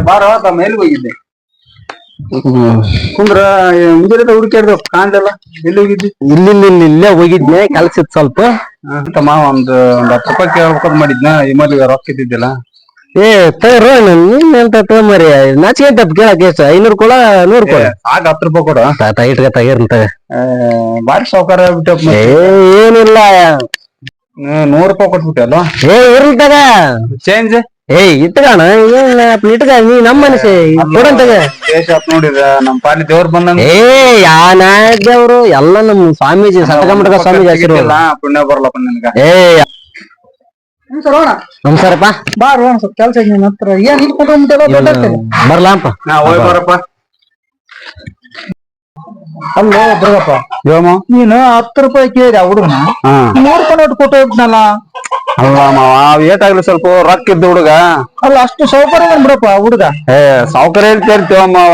ಬಾರ ಮೇಲೆ ಹೋಗಿದ್ದೆ ಕುಂದ್ರ ಮುಂಜಾನೆ ಹುಡುಕ್ಯಾಡ್ದು ಕಾಣ್ಲಿಲ್ಲ. ಎಲ್ಲಿ ಹೋಗಿದ್ದಿ? ಇಲ್ಲೇ ಹೋಗಿದ್ನೆ ಕೆಲ್ಸ ಇತ್ತು ಸ್ವಲ್ಪ. ತಮ್ಮ ಒಂದ್ 10 ರೂಪಾಯಿ ಕೇಳ್ಬೇಕಂತ ಮಾಡಿದ್ನ. ಇಮಲ್ಲಿ ರೊಕ್ಕ ಇದ್ದಿದ್ದಿಲ್ಲ. ಏ ತಗೋರ ನೀನ್ ಎಂತ ತಗೊಂಬರಿ ನಾಚಿಕೆ ಅಂತ ಕೇಳಕ್ ಎಷ್ಟು 500 ಕೊಡ 100 ಕೊಡ ಆಗ 10 ರೂಪಾಯಿ ಕೊಡ ಇಟ್ಕ ತಗಿರ್ತ ಬಾರಿ ಸಾವುಕಾರ ಆಗ್ಬಿಟ್ಟ. ಏನಿಲ್ಲ 100 ರೂಪಾಯಿ ಕೊಟ್ಬಿಟ್ಟೆ ಅಲ್ವಾ? ಇರ್ಲಿ ತಗ ಚೇಂಜ್. ಇಟ್ಕಣ ಇಟ್ಕ ನೀ ನಮ್ಮ ಮನುಷ್ಯ ಕೊಡಂತಗ ನೋಡಿದ ನಮ್ ಪಾಲಿ ದೇವ್ರ ಬಂದಂಗ. ದೇವ್ರು ಎಲ್ಲ ನಮ್ ಸ್ವಾಮೀಜಿ ಸಟಕ ಸ್ವಾಮೀಜಿ ಹಸಿರಲ್ಲ ಪುಣ್ಯ ಬರ್ಲಪ್ಪ ನಿನ್ಗ. ನಮಸ್ಕಾರಪ್ಪ. ಬಾ ರೋಣ ಸ್ವಲ್ಪ ಕೆಲ್ಸ ಐತಿ ನಿನ್ನ ಹತ್ರ. ಏನ್ ಇಟ್ಕೊಂಡು ಬರ್ಲಾಪ ಹೋಗಿ ಬರಪ್ಪ. ಅಲ್ಲೋ ಬರಪ್ಪ, ನೀನು 10 ರೂಪಾಯಿ ಕೇಳಿದ ಹುಡುಗನ 100 ರೂಪಾಯಿ ನೋಟ್ ಕೊಟ್ಟು ಹೋಗ್ಬಿಟ್ನಲ್ಲ. ಅಲ್ಲ ಮಾವ ಏಟಾಗ್ಲಿ ಸ್ವಲ್ಪ ರೊಕ್ಕ ಇದ್ದ ಹುಡುಗ. ಅಲ್ಲ ಅಷ್ಟು ಸೌಕರ್ಯ ಬಿಡಪ್ಪ ಹುಡುಗ. ಸೌಕರ್ಯ ಹೇಳ್ತೇವ ಮಾವ.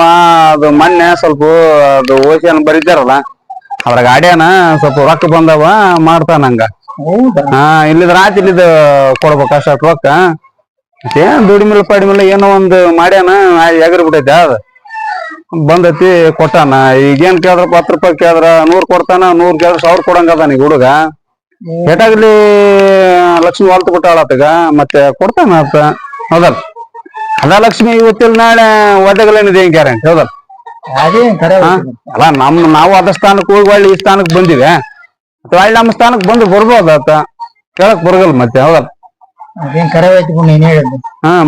ಅದು ಮೊನ್ನೆ ಸ್ವಲ್ಪ ಅದು ಓಸಿಯನ್ ಬರೀತಾರಲ್ಲ ಅದ್ರ ಗಾಡಿಯನ ಸ್ವಲ್ಪ ರೊಕ್ಕ ಬಂದವ ಮಾಡ್ತಾನಂಗ. ಹೌದಾ? ಇಲ್ಲಿದ್ರ ಆಯ್ತು, ಇಲ್ಲಿದ ಕೊಡ್ಬೇಕ ಅಷ್ಟ ರೊಕ್ಕ. ಏನ್ ದುಡಿಮಿಲ್ಲ ಪಡಿಮಿಲ್ಲ ಏನೋ ಒಂದು ಮಾಡ್ಯಾನ ಎಗರ್ ಬಿಟ್ಟೈತೆ. ಅದ ಬಂದೈತಿ ಕೊಟ್ಟಾನ. ಈಗೇನ್ ಕೇಳಿದ್ರ 10 ರೂಪಾಯಿ ಕೇಳಿದ್ರ 100 ಕೊಡ್ತಾನ, 100 ಕೇಳಿದ್ರ 1000 ಕೊಡಂಗದ ನೀ ಹುಡುಗ. ಏಟಾಗ್ಲಿ ಲಕ್ಷ್ಮಿ ಹೊಲ್ತು ಬಿಟ್ಟಾಳತ್ತಗ ಮತ್ತೆ ಕೊಡ್ತಾನ ಅಂತ. ಹೌದಲ್? ಅದ ಲಕ್ಷ್ಮಿ ಇವತ್ತಿಲ್ ನಾಳೆ ಒದಗಲೇನಿದೆ ಏನ್ ಗ್ಯಾರಂಟಿ? ಹೌದಲ್? ಅಲ್ಲ ನಾವು ಅದ ಸ್ಥಾನಕ್ಕೆ ಹೋಗಿ ಒಳ್ಳೆ ಈ ಸ್ಥಾನಕ್ಕೆ ಬಂದಿವೆ. ಅಥವಾ ಒಳ್ಳೆ ನಮ್ಮ ಸ್ಥಾನಕ್ಕೆ ಬಂದು ಬರ್ಬೋದತ್ತ ಕೇಳಕ್ ಬರಗಲ್ ಮತ್ತೆ. ಹೌದಲ್?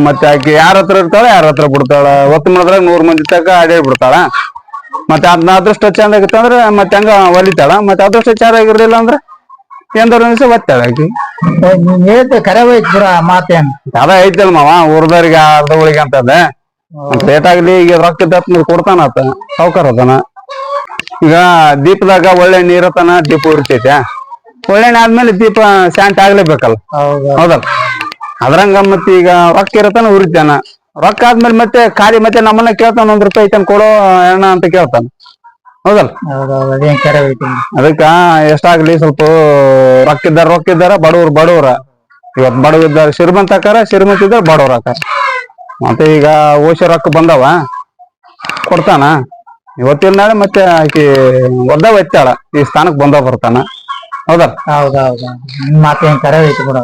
ಮತ್ತೆ ಆಕೆ ಯಾರ ಹತ್ರ ಇರ್ತಾಳ, ಯಾರ ಹತ್ರ ಬಿಡ್ತಾಳ. ಒತ್ತು ಮಾಡಿದ್ರಾಗ 100 ಮಂದಿ ತಕ ಅಡೇ ಬಿಡ್ತಾಳ. ಮತ್ತೆ ಅದನ್ನ ಅದೃಷ್ಟ ಚಂದ ಆಗಿತ್ತಂದ್ರ ಮತ್ತೆ ಹಂಗ ಹೊಲಿತಾಳ. ಮತ್ತೆ ಅದೃಷ್ಟ ಚಂದ ಆಗಿರ್ಲಿಲ್ಲ ಅಂದ್ರ ಎಂದವ್ರ ನಿಮಿಷ ಒತ್ತಾಳ ಆಕಿ. ಮಾತೇನ್ ಅದ ಐತಲ್ ಮಾವ, ಊರ್ದವ್ರಿಗೆ ಅರ್ಧಗಳಿಗೆ ಅಂತದ. ಲೇಟಾಗ್ಲಿ ಈಗ ರೊಕ್ಕ ಇದ್ದ ಕೊಡ್ತಾನತ ಸಾವ್ಕಾರ ಅದಾನ. ಈಗ ದೀಪದಾಗ ಒಳ್ಳೆ ನೀರತನ ದೀಪ ಉರಿತೈತೆ. ಒಳ್ಳೆಣ್ಣೆ ಆದ್ಮೇಲೆ ದೀಪ ಶಾಂತಿ ಆಗ್ಲೇಬೇಕಲ್ಲ. ಹೌದಲ್ಲ? ಅದ್ರಂಗ ಮತ್ತೆ ಈಗ ರೊಕ್ಕ ಇರತನ ಉರಿತಾನ. ರೊಕ್ಕ ಆದ್ಮೇಲೆ ಮತ್ತೆ ಖಾಲಿ ಮತ್ತೆ ನಮ್ಮನ್ನ ಕೇಳ್ತಾನ 1 ರೂಪಾಯಿ ಐತನ್ ಕೊಡೋ ಎಣ್ಣ ಅಂತ ಕೇಳ್ತಾನ. ಹೌದಲ್ಲ? ಅದಕ್ಕ ಎಷ್ಟಾಗ್ಲಿ ಸ್ವಲ್ಪ ರೊಕ್ಕ ಇದ್ದಾರ ಬಡವ್ರ. ಇವತ್ ಬಡವ ಇದ್ದಾರ ಶ್ರೀಮಂತ ಆಕಾರ, ಶ್ರೀಮಂತ ಇದ್ದಾರ ಬಡವ್ರ ಆಕಾರ. ಮತ್ತೆ ಈಗ ಓಶಿ ರೊಕ್ಕ ಬಂದವ ಕೊಡ್ತಾನ. ಇವತ್ತಿನ ನಾಳೆ ಮತ್ತೆ ಆಕಿ ಒದ್ದ ಒತ್ತಾಳ ಈ ಸ್ಥಾನಕ್ ಬಂದ ಬರ್ತಾನ. ಹೌದಲ್ಲ? ಮಾತೇನ್ ಕರೆ ಐತಿ ಬಿಡ.